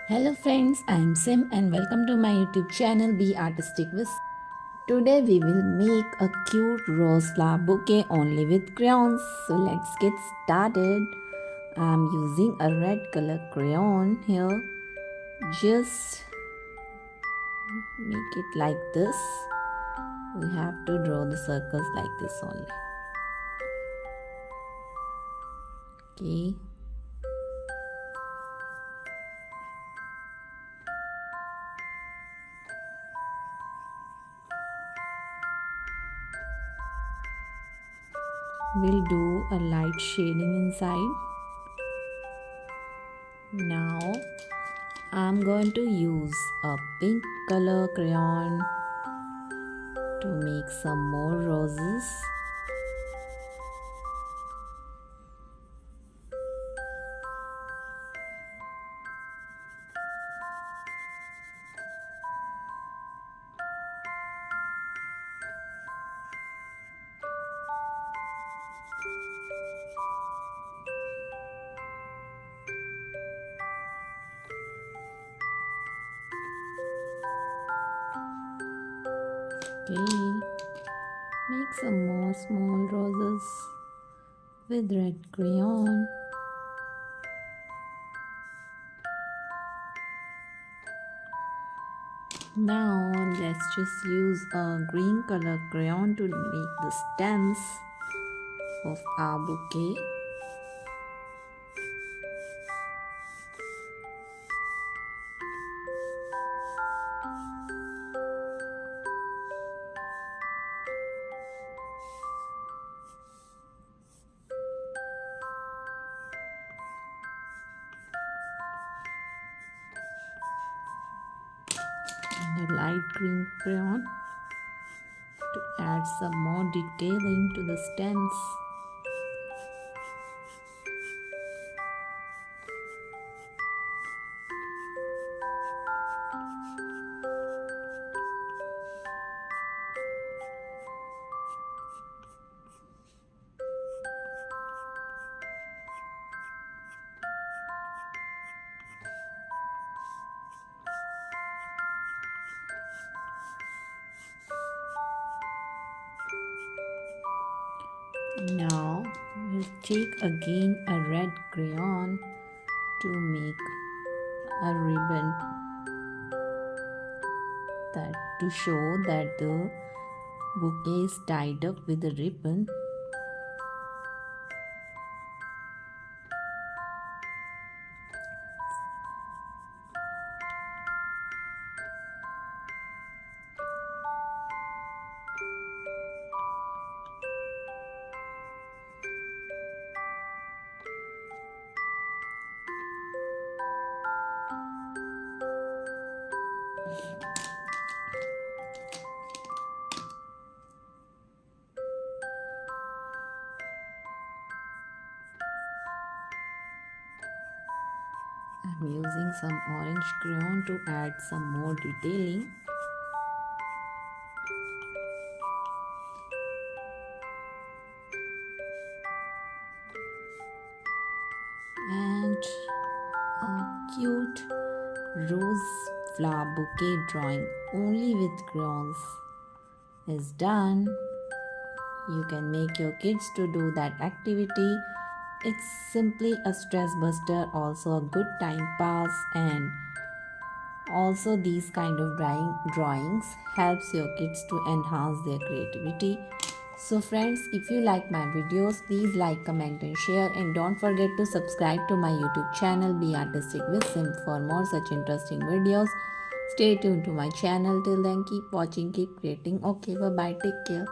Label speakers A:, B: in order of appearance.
A: Hello friends, I am Sim and welcome to my YouTube channel Be Artistic with. Today we will make a cute rose flower bouquet only with crayons. So let's get started. I am using a red color crayon here. Just make it like this. We have to draw the circles like this only. Okay. We'll do a light shading inside. Now I'm going to use a pink color crayon to make some more roses. Okay, make some more small roses with red crayon. Now let's just use a green color crayon to make the stems of our bouquet. And a light green crayon to add some more detailing to the stems. Now we'll take again a red crayon to make a ribbon that to show that the bouquet is tied up with a ribbon. I'm using some orange crayon to add some more detailing. And a cute rose flower bouquet drawing only with crayons is done. You can make your kids to do that activity. It's simply a stress buster, also a good time pass, and also these kind of drawings helps your kids to enhance their creativity. So friends, if you like my videos, please like, comment and share, and don't forget to subscribe to my YouTube channel Be Artistic with Sim for more such interesting videos. Stay tuned to my channel. Till then, keep watching, keep creating. Okay, bye bye, take care.